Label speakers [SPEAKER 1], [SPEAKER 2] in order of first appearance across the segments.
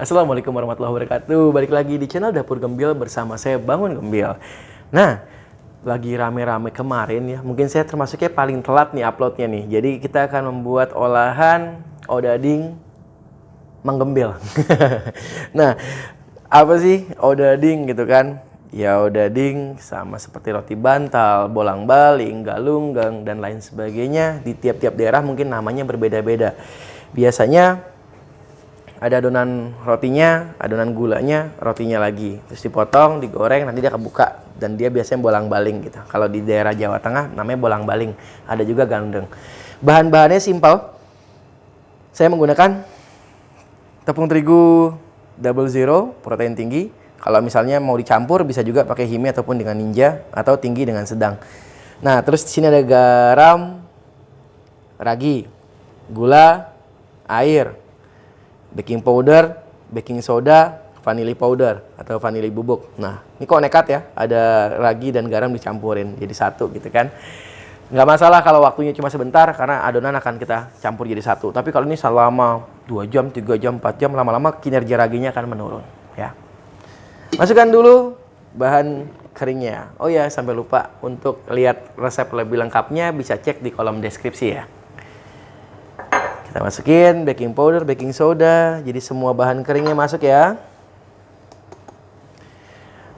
[SPEAKER 1] Assalamualaikum warahmatullahi wabarakatuh. Balik lagi di channel Dapur Gembil bersama saya Bangun Gembil. Nah, lagi rame-rame kemarin ya. Mungkin saya termasuknya paling telat nih uploadnya nih. Jadi kita akan membuat olahan odading menggembil. Nah, apa sih odading gitu kan? Ya odading sama seperti roti bantal, bolang-baling, galunggang dan lain sebagainya. Di tiap-tiap daerah mungkin namanya berbeda-beda. Biasanya ada adonan rotinya, adonan gulanya, rotinya lagi. Terus dipotong, digoreng, nanti dia kebuka. Dan dia biasanya bolang-baling gitu. Kalau di daerah Jawa Tengah namanya bolang-baling. Ada juga gandeng. Bahan-bahannya simpel. Saya menggunakan tepung terigu double zero, protein tinggi. Kalau misalnya mau dicampur bisa juga pakai Hime ataupun dengan Ninja atau tinggi dengan sedang. Nah, terus di sini ada garam, ragi, gula, air, baking powder, baking soda, vanili powder atau vanili bubuk. Nah, ini kok nekat ya, ada ragi dan garam dicampurin jadi satu gitu kan. Nggak masalah kalau waktunya cuma sebentar karena adonan akan kita campur jadi satu. Tapi kalau ini selama 2 jam, 3 jam, 4 jam, lama-lama kinerja raginya akan menurun ya. Masukkan dulu bahan keringnya. Oh ya, sampai lupa, untuk lihat resep lebih lengkapnya bisa cek di kolom deskripsi ya. Kita masukin baking powder, baking soda, jadi semua bahan keringnya masuk ya.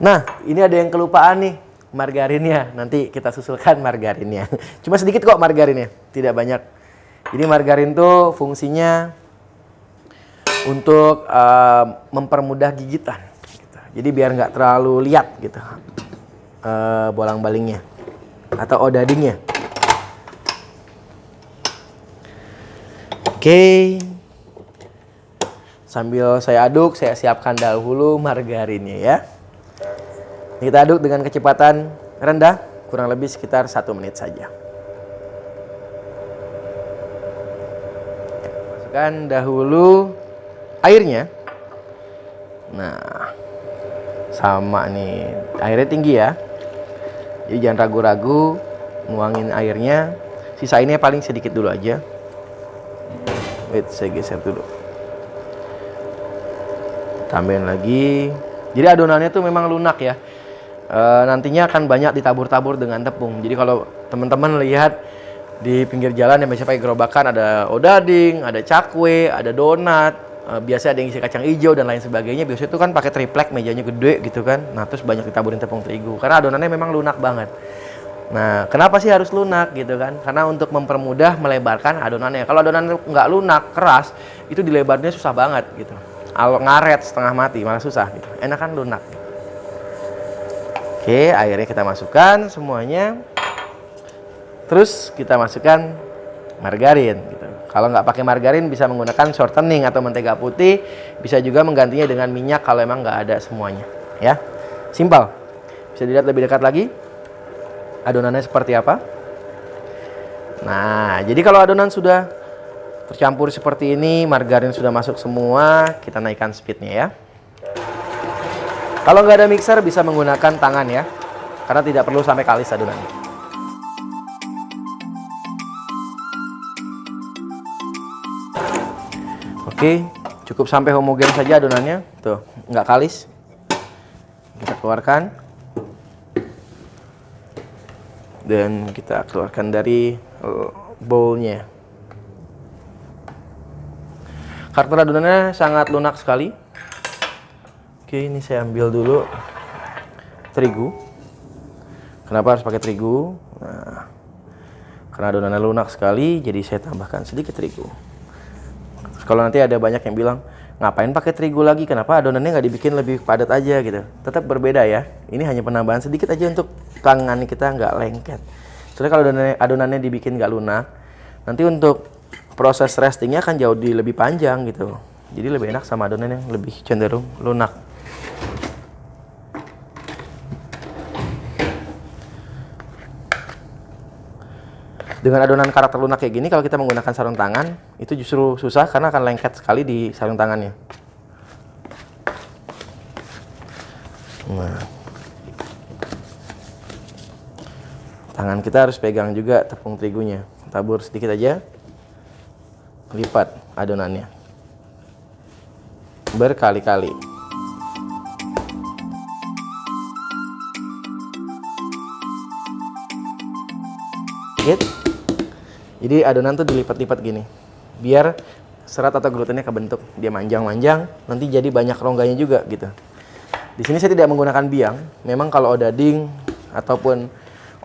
[SPEAKER 1] Nah, ini ada yang kelupaan nih, margarinnya. Nanti kita susulkan margarinnya. Cuma sedikit kok margarinnya, tidak banyak. Jadi margarin tuh fungsinya untuk mempermudah gigitan. Gitu. Jadi biar nggak terlalu liat gitu, bolang-balingnya atau odadingnya. Oke, sambil saya aduk, saya siapkan dahulu margarinnya ya. Kita aduk dengan kecepatan rendah, kurang lebih sekitar 1 menit saja. Masukkan dahulu airnya. Nah, sama nih, airnya tinggi ya. Jadi jangan ragu-ragu nuangin airnya. Sisainnya paling sedikit dulu aja. Wait, saya geser dulu. Tambahin lagi. Jadi adonannya tuh memang lunak ya. Nantinya akan banyak ditabur-tabur dengan tepung. Jadi kalau teman-teman lihat di pinggir jalan yang biasa pakai gerobakan, ada odading, ada cakwe, ada donat, biasa ada yang isi kacang hijau dan lain sebagainya. Biasanya itu kan pakai triplek, mejanya gede gitu kan. Nah, terus banyak ditaburin tepung terigu karena adonannya memang lunak banget. Nah, kenapa sih harus lunak gitu kan? Karena untuk mempermudah melebarkan adonannya. Kalau adonan nggak lunak, keras, itu dilebarnya susah banget gitu. Ngaret setengah mati, malah susah gitu. Enakan lunak. Oke, airnya kita masukkan semuanya. Terus kita masukkan margarin gitu. Kalau nggak pakai margarin bisa menggunakan shortening atau mentega putih. Bisa juga menggantinya dengan minyak kalau emang nggak ada semuanya. Ya, simpel. Bisa dilihat lebih dekat lagi adonannya seperti apa. Nah, jadi kalau adonan sudah tercampur seperti ini, margarin sudah masuk semua, kita naikkan speednya ya. Kalau nggak ada mixer bisa menggunakan tangan ya, karena tidak perlu sampai kalis adonannya. Oke, cukup sampai homogen saja adonannya. Tuh, nggak kalis. Kita keluarkan. Dan kita keluarkan dari bowlnya. Karakter adonannya sangat lunak sekali. Oke, ini saya ambil dulu terigu. Kenapa harus pakai terigu? Nah, karena adonannya lunak sekali, jadi saya tambahkan sedikit terigu. Kalau nanti ada banyak yang bilang, ngapain pakai terigu lagi? Kenapa adonannya nggak dibikin lebih padat aja gitu? Tetap berbeda ya. Ini hanya penambahan sedikit aja untuk tangan kita nggak lengket. Soalnya kalau adonannya dibikin nggak lunak, nanti untuk proses restingnya akan jauh lebih panjang gitu. Jadi lebih enak sama adonan yang lebih cenderung lunak. Dengan adonan karakter lunak kayak gini, kalau kita menggunakan sarung tangan, itu justru susah karena akan lengket sekali di sarung tangannya. Nah, tangan kita harus pegang juga tepung terigunya. Tabur sedikit aja, lipat adonannya. berkali-kali. Jadi adonan tuh dilipat-lipat gini, biar serat atau glutennya kebentuk, dia manjang-manjang, nanti jadi banyak rongganya juga gitu. Di sini saya tidak menggunakan biang. Memang kalau odading ataupun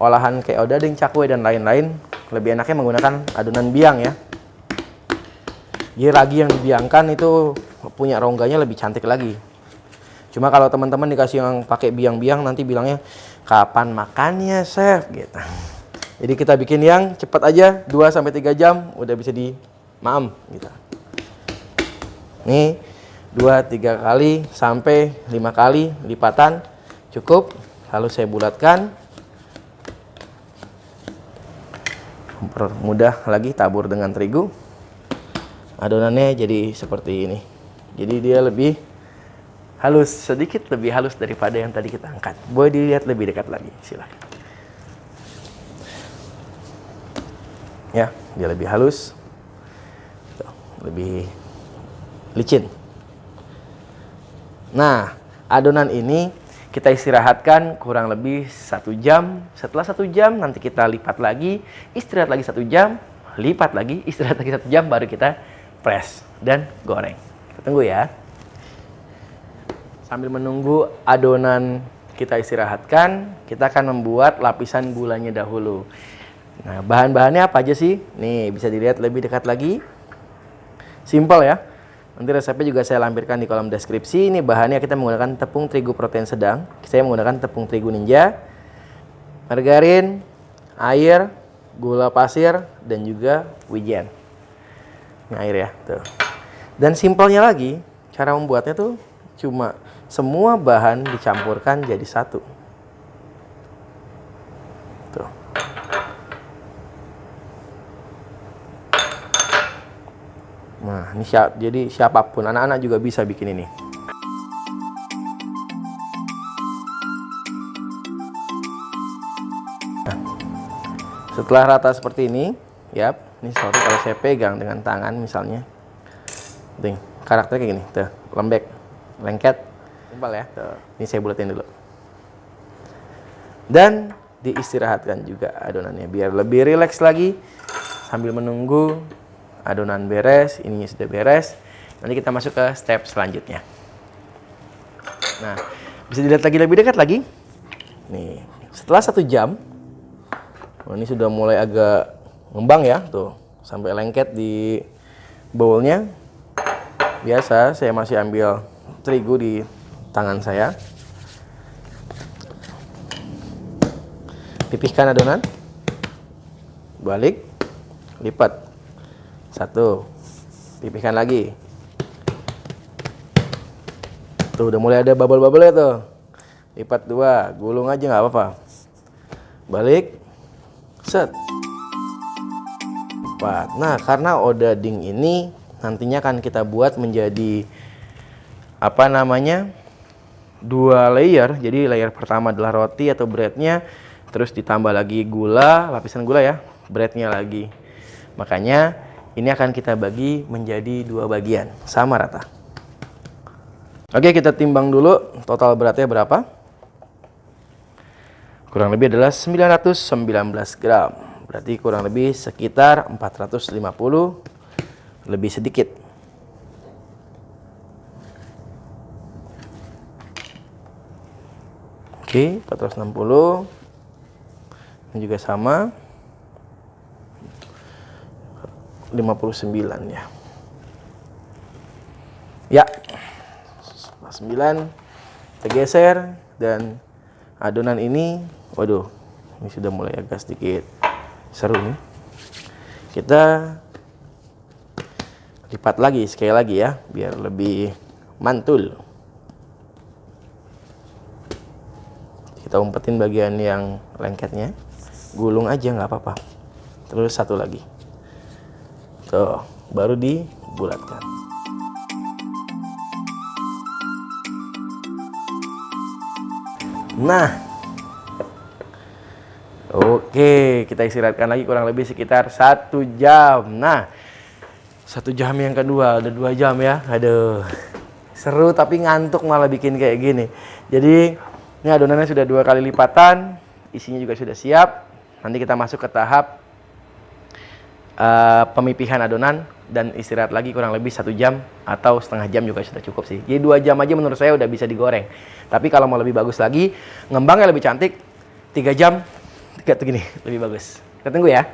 [SPEAKER 1] olahan kayak odading, cakwe dan lain-lain, lebih enaknya menggunakan adonan biang ya. Jadi ragi yang dibiangkan itu punya rongganya lebih cantik lagi. Cuma kalau teman-teman dikasih yang pakai biang-biang, nanti bilangnya kapan makannya chef gitu. Jadi kita bikin yang cepat aja, 2-3 jam udah bisa maem gitu. Nih 2-3 kali sampai 5 kali lipatan cukup. Lalu saya bulatkan. Mudah lagi, tabur dengan terigu. Adonannya jadi seperti ini. Jadi dia lebih halus, sedikit lebih halus daripada yang tadi kita angkat. Boleh dilihat lebih dekat lagi, silahkan. Ya, dia lebih halus, lebih licin. Nah, adonan ini kita istirahatkan kurang lebih 1 jam. Setelah 1 jam nanti kita lipat lagi, istirahat lagi 1 jam, lipat lagi, istirahat lagi 1 jam, baru kita press dan goreng. Kita tunggu ya. Sambil menunggu adonan kita istirahatkan, kita akan membuat lapisan gulanya dahulu. Nah, bahan-bahannya apa aja sih? Nih, bisa dilihat lebih dekat lagi. Simple ya. Nanti resepnya juga saya lampirkan di kolom deskripsi. Ini bahannya kita menggunakan tepung terigu protein sedang. Saya menggunakan tepung terigu Ninja, margarin, air, gula pasir, dan juga wijen. Ini air ya, tuh. Dan simpelnya lagi, cara membuatnya tuh cuma semua bahan dicampurkan jadi satu. Tuh. Nah, ini jadi siapapun, anak-anak juga bisa bikin ini. Nah, setelah rata seperti ini, ya, ini sorry kalau saya pegang dengan tangan misalnya. Karakternya kayak gini, tuh, lembek, lengket, simpel ya. Tuh. Ini saya bulatin dulu. Dan diistirahatkan juga adonannya biar lebih rileks lagi sambil menunggu adonan beres, ininya sudah beres. Nanti kita masuk ke step selanjutnya. Nah, bisa dilihat lagi lebih dekat lagi. Nih, setelah 1 jam, ini sudah mulai agak ngembang ya, tuh, sampai lengket di bowlnya. Biasa saya masih ambil terigu di tangan saya. Pipihkan adonan, balik, lipat. 1, pipihkan lagi. Tuh udah mulai ada bubble-bubble tuh. Lipat 2, gulung aja nggak apa-apa. Balik, set. 4. Nah, karena odading ini nantinya akan kita buat menjadi apa namanya, 2 layer. Jadi layer pertama adalah roti atau breadnya, terus ditambah lagi gula, lapisan gula ya, breadnya lagi. Makanya ini akan kita bagi menjadi 2 bagian, sama rata. Oke, kita timbang dulu total beratnya berapa. Kurang lebih adalah 919 gram. Berarti kurang lebih sekitar 450, lebih sedikit. Oke, 460. Ini juga sama. 59 ya. Ya. 9 kita geser dan adonan ini, waduh, ini sudah mulai agak sedikit seru nih. Kita lipat lagi sekali lagi ya, biar lebih mantul. Kita umpetin bagian yang lengketnya, gulung aja nggak apa-apa. Terus 1 lagi. Tuh, baru dibulatkan. Nah, oke, kita istirahatkan lagi kurang lebih sekitar 1 jam. Nah, 1 jam yang kedua, udah 2 jam ya. Aduh, seru tapi ngantuk malah bikin kayak gini. Jadi ini adonannya sudah 2 kali lipatan, isinya juga sudah siap. Nanti kita masuk ke tahap pemipihan adonan dan istirahat lagi kurang lebih 1 jam atau setengah jam juga sudah cukup sih. Jadi 2 jam aja menurut saya udah bisa digoreng. Tapi kalau mau lebih bagus lagi, ngembangnya lebih cantik, 3 jam, 3 tuh gini, lebih bagus. Kita tunggu ya.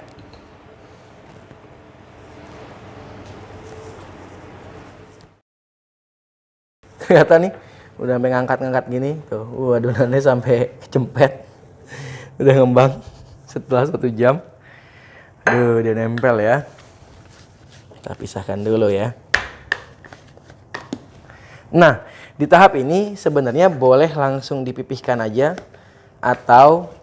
[SPEAKER 1] Kelihatan nih, udah sampai ngangkat-ngangkat gini, tuh, adonannya sampai kecempet, udah ngembang setelah 1 jam. Aduh, dia nempel ya. Kita pisahkan dulu ya. Nah, di tahap ini sebenarnya boleh langsung dipipihkan aja, atau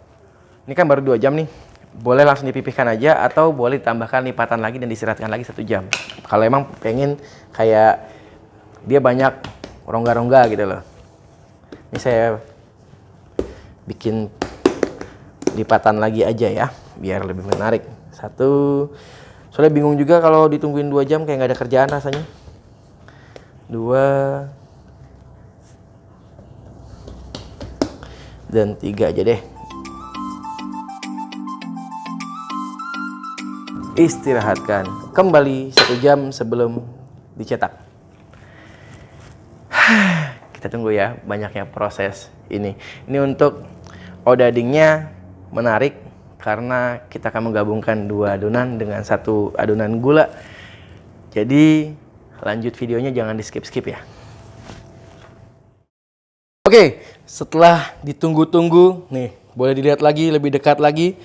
[SPEAKER 1] ini kan baru 2 jam nih, boleh langsung dipipihkan aja atau boleh ditambahkan lipatan lagi dan diistirahatkan lagi 1 jam. Kalau emang pengen kayak dia banyak rongga-rongga gitu loh. Ini saya bikin lipatan lagi aja ya, biar lebih menarik. 1, soalnya bingung juga kalau ditungguin 2 jam kayak nggak ada kerjaan rasanya. 2 dan 3 aja deh. Istirahatkan kembali 1 jam sebelum dicetak. Kita tunggu ya banyaknya proses ini. Ini untuk odadingnya menarik karena kita akan menggabungkan 2 adonan dengan 1 adonan gula. Jadi lanjut videonya jangan di skip-skip ya. Oke, setelah ditunggu-tunggu, nih boleh dilihat lagi lebih dekat lagi,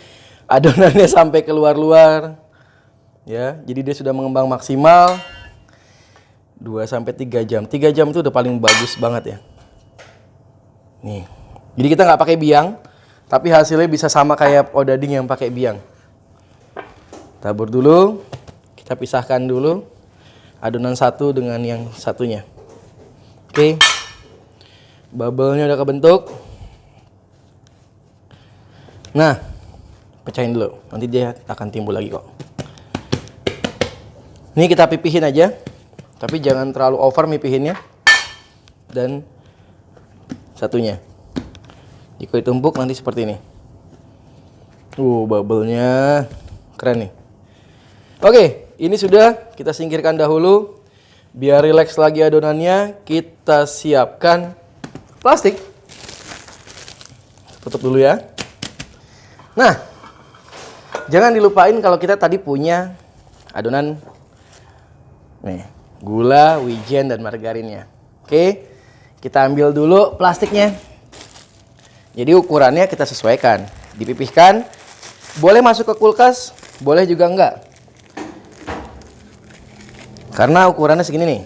[SPEAKER 1] adonannya sampai keluar-luar. Ya, jadi dia sudah mengembang maksimal 2 sampai 3 jam. 3 jam itu udah paling bagus banget ya. Nih. Jadi kita nggak pakai biang, tapi hasilnya bisa sama kayak odading yang pakai biang. Tabur dulu, kita pisahkan dulu adonan satu dengan yang satunya. Oke. Bubble-nya udah kebentuk. Nah, pecahin dulu. Nanti dia akan timbul lagi kok. Ini kita pipihin aja. Tapi jangan terlalu over mipihinnya. Dan satunya. Jika ditumpuk nanti seperti ini. Bubble-nya keren nih. Oke, ini sudah kita singkirkan dahulu. Biar rileks lagi adonannya, kita siapkan plastik. Tutup dulu ya. Nah, jangan dilupain kalau kita tadi punya adonan nih, gula, wijen, dan margarinnya. Oke, kita ambil dulu plastiknya. Jadi ukurannya kita sesuaikan. Dipipihkan, boleh masuk ke kulkas, boleh juga enggak. Karena ukurannya segini nih.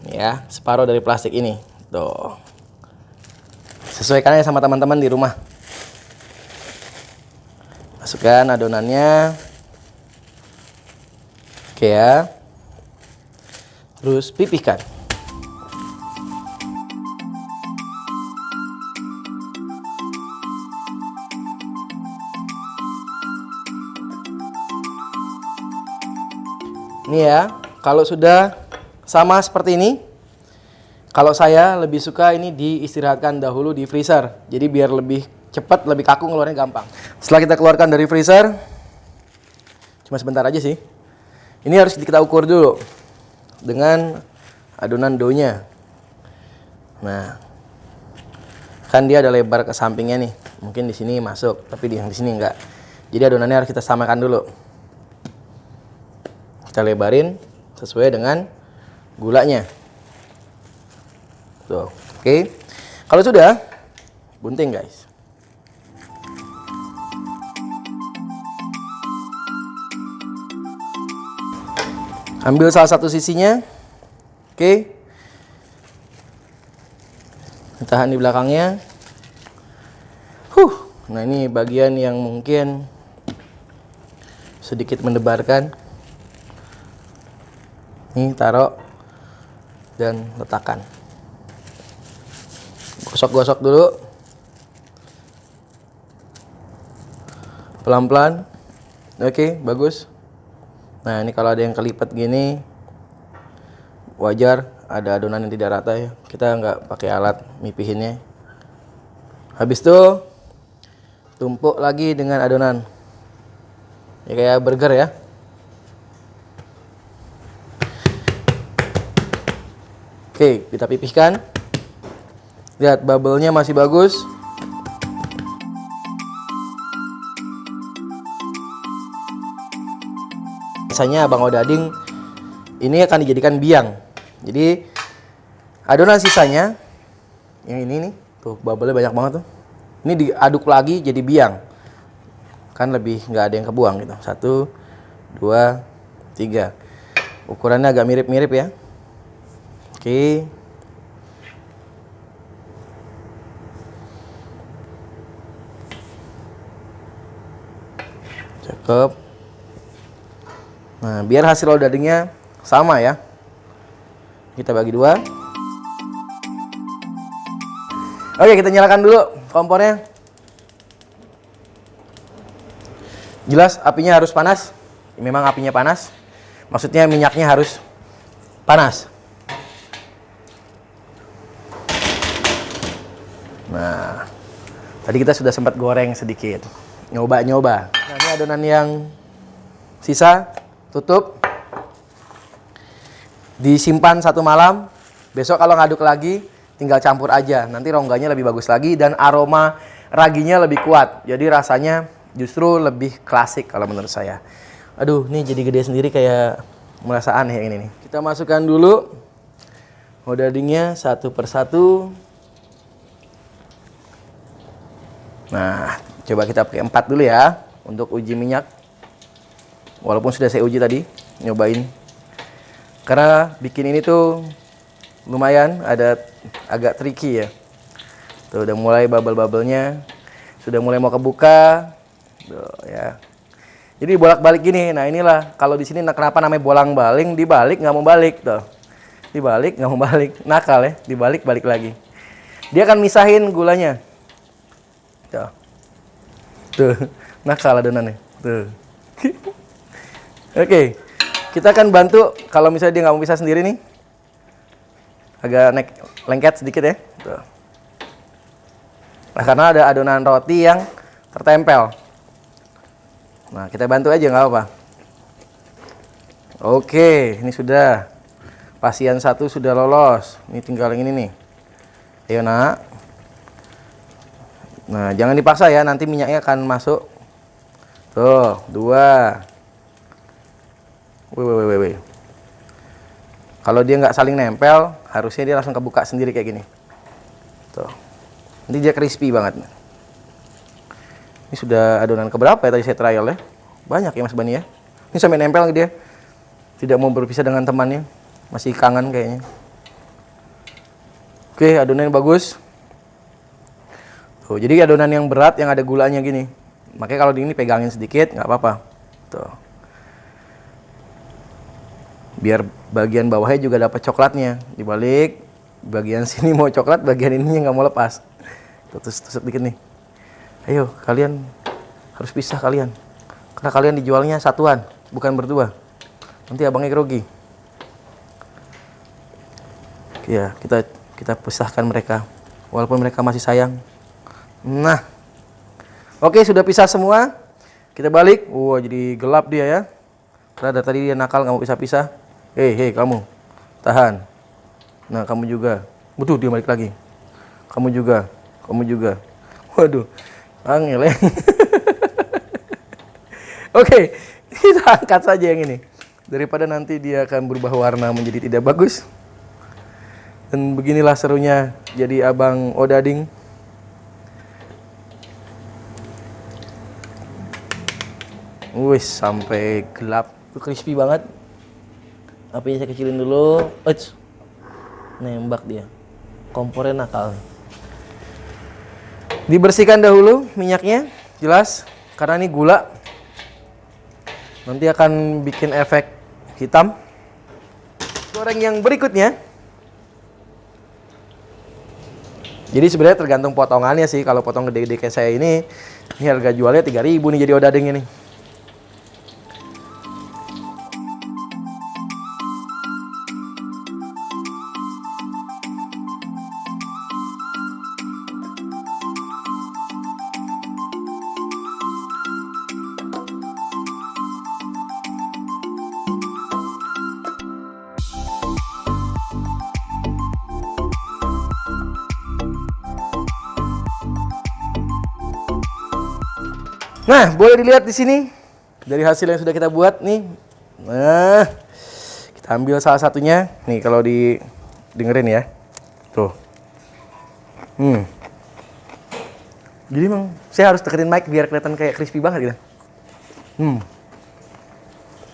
[SPEAKER 1] Ya, separuh dari plastik ini. Tuh. Sesuaikannya sama teman-teman di rumah. Masukkan adonannya. Oke ya. Terus pipihkan. Ini ya, kalau sudah sama seperti ini, kalau saya lebih suka ini diistirahatkan dahulu di freezer. Jadi biar lebih cepat, lebih kaku, ngeluarnya gampang. Setelah kita keluarkan dari freezer, cuma sebentar aja sih. Ini harus kita ukur dulu dengan adonan doughnya. Nah, kan dia ada lebar ke sampingnya nih. Mungkin di sini masuk, tapi di sini enggak. Jadi adonannya harus kita samakan dulu. Kita lebarin sesuai dengan gulanya. Tuh, oke. Kalau sudah, gunting guys. Ambil salah satu sisinya. Oke. Tahan di belakangnya. Nah ini bagian yang mungkin sedikit mendebarkan. Ini taruh dan letakkan. Gosok-gosok dulu. Pelan-pelan. Oke, bagus. Nah, ini kalau ada yang kelipet gini wajar, ada adonan yang tidak rata ya. Kita nggak pakai alat mipihinnya. Habis itu tumpuk lagi dengan adonan. Ya kayak burger ya. Oke, kita pipihkan. Lihat bubble-nya masih bagus. Biasanya Abang Odading ini akan dijadikan biang. Jadi adonan sisanya yang ini nih, tuh bubble-nya banyak banget tuh. Ini diaduk lagi jadi biang. Kan lebih nggak ada yang kebuang gitu. 1, 2, 3. Ukurannya agak mirip-mirip ya. Oke. Cakep. Nah, biar hasil odadingnya sama ya. Kita bagi 2. Oke, kita nyalakan dulu kompornya. Jelas apinya harus panas. Memang apinya panas. Maksudnya minyaknya harus panas. Nah, tadi kita sudah sempat goreng sedikit. Nyoba-nyoba. Nah, ini adonan yang sisa, tutup. Disimpan 1 malam. Besok kalau ngaduk lagi, tinggal campur aja. Nanti rongganya lebih bagus lagi dan aroma raginya lebih kuat. Jadi rasanya justru lebih klasik kalau menurut saya. Aduh, ini jadi gede sendiri kayak merasa aneh yang ini nih. Kita masukkan dulu odadingnya satu persatu. Nah, coba kita pakai 4 dulu ya untuk uji minyak. Walaupun sudah saya uji tadi, nyobain. Karena bikin ini tuh lumayan agak tricky ya. Tuh udah mulai bubble-bubblenya, sudah mulai mau kebuka. Tuh ya. Jadi bolak-balik gini. Nah, inilah kalau di sini kenapa namanya bolang-baling, dibalik nggak mau balik tuh. Dibalik nggak mau balik. Nakal ya, dibalik balik lagi. Dia akan misahin gulanya. Tuh, nakal adonannya. Tuh. Oke, kita akan bantu kalau misalnya dia nggak mau pisah sendiri nih. Agak lengket sedikit ya. Tuh. Nah, karena ada adonan roti yang tertempel. Nah, kita bantu aja nggak apa-apa. Oke, ini sudah. Pasien 1 sudah lolos. Ini tinggal yang ini nih. Ayo nak. Nah, jangan dipaksa ya, nanti minyaknya akan masuk. Tuh, 2. Wih. Kalau dia nggak saling nempel, harusnya dia langsung kebuka sendiri kayak gini. Tuh. Nanti dia crispy banget. Ini sudah adonan keberapa ya tadi saya trial ya? Banyak ya Mas Bani ya. Ini sampai nempel dia. Tidak mau berpisah dengan temannya. Masih kangen kayaknya. Oke, adonannya bagus. Tuh, jadi adonan yang berat yang ada gulanya gini. Makanya kalau di ini pegangin sedikit nggak apa-apa. Tuh. Biar bagian bawahnya juga dapat coklatnya. Dibalik, bagian sini mau coklat, bagian ininya nggak mau lepas. Tuh, tusuk dikit nih. Ayo, kalian harus pisah kalian. Karena kalian dijualnya satuan, bukan berdua. Nanti abangnya grogi. Ya, kita pisahkan mereka. Walaupun mereka masih sayang. Nah, oke sudah pisah semua. Kita balik. Wah, jadi gelap dia ya. Karena dari tadi dia nakal nggak mau pisah-pisah. Hei kamu, tahan. Nah, kamu juga. Betul, dia balik lagi. Kamu juga. Waduh, angel ya. Oke, kita angkat saja yang ini. Daripada nanti dia akan berubah warna menjadi tidak bagus. Dan beginilah serunya jadi Abang Odading. Wih, sampai gelap. Itu crispy banget. Apinya saya kecilin dulu. Nembak dia. Kompornya nakal. Dibersihkan dahulu minyaknya, jelas. Karena ini gula. Nanti akan bikin efek hitam. Goreng yang berikutnya. Jadi sebenarnya tergantung potongannya sih. Kalau potong gede-gede kayak saya ini harga jualnya 3.000 nih jadi odading ini. Nah, boleh dilihat di sini dari hasil yang sudah kita buat nih. Nah, kita ambil salah satunya. Nih kalau dengerin ya. Tuh. Jadi emang saya harus deketin mic biar kelihatan kayak crispy banget gitu.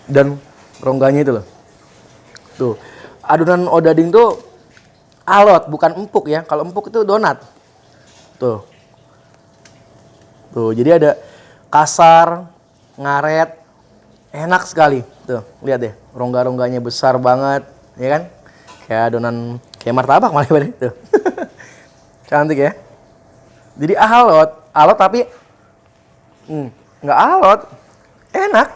[SPEAKER 1] Dan rongganya itu loh. Tuh. Adonan odading tuh alot, bukan empuk ya. Kalau empuk itu donat. Tuh. Tuh, jadi ada kasar, ngaret, enak sekali. Tuh, lihat deh, rongga-rongganya besar banget, ya kan? Kayak adonan, kayak martabak malah tuh. Cantik ya. Jadi alot tapi nggak alot, enak.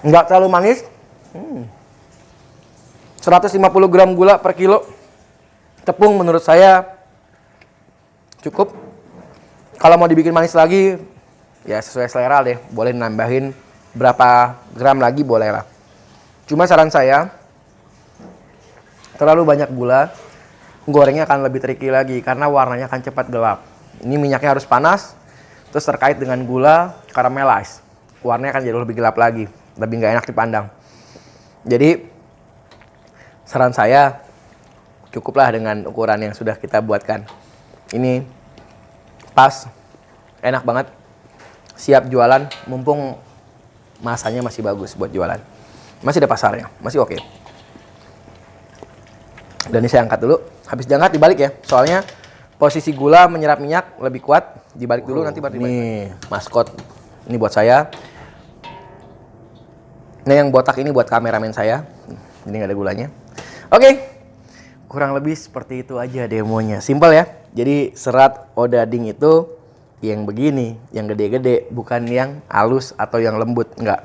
[SPEAKER 1] Nggak terlalu manis. 150 gram gula per kilo. Tepung menurut saya cukup. Kalau mau dibikin manis lagi, ya sesuai selera deh. Boleh nambahin berapa gram lagi boleh lah. Cuma saran saya, terlalu banyak gula, gorengnya akan lebih tricky lagi karena warnanya akan cepat gelap. Ini minyaknya harus panas, terus terkait dengan gula caramelize. Warnanya akan jauh lebih gelap lagi, lebih nggak enak dipandang. Jadi saran saya cukuplah dengan ukuran yang sudah kita buatkan. Ini pas, enak banget, siap jualan, mumpung masanya masih bagus buat jualan. Masih ada pasarnya, masih oke. Dan ini saya angkat dulu, habis diangkat dibalik ya, soalnya posisi gula menyerap minyak lebih kuat, dibalik dulu nanti baru dibalik. Nih, maskot, ini buat saya. Nah yang botak ini buat kameramen saya, ini nggak ada gulanya. Oke, kurang lebih seperti itu aja demonya, simpel ya. Jadi serat odading itu yang begini, yang gede-gede, bukan yang halus atau yang lembut, enggak.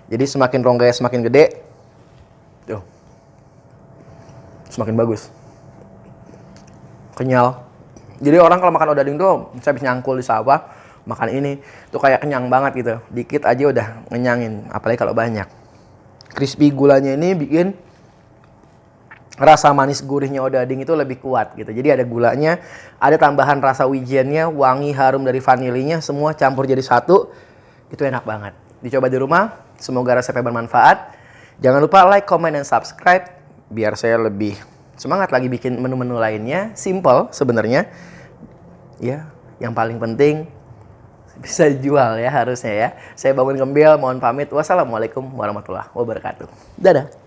[SPEAKER 1] Jadi semakin rongganya semakin gede, tuh, semakin bagus, kenyal. Jadi orang kalau makan odading tuh, saya bisa nyangkul di sawah, makan ini, tuh kayak kenyang banget gitu. Dikit aja udah ngenyangin, apalagi kalau banyak. Crispy gulanya ini bikin rasa manis gurihnya odading itu lebih kuat gitu. Jadi ada gulanya, ada tambahan rasa wijennya, wangi harum dari vanilinya, semua campur jadi satu. Itu enak banget. Dicoba di rumah, semoga resepnya bermanfaat. Jangan lupa like, comment, dan subscribe biar saya lebih semangat lagi bikin menu-menu lainnya. Simple sebenarnya. Ya, yang paling penting bisa jual ya harusnya ya. Saya Bangun Gembil, mohon pamit. Wassalamualaikum warahmatullahi wabarakatuh. Dadah.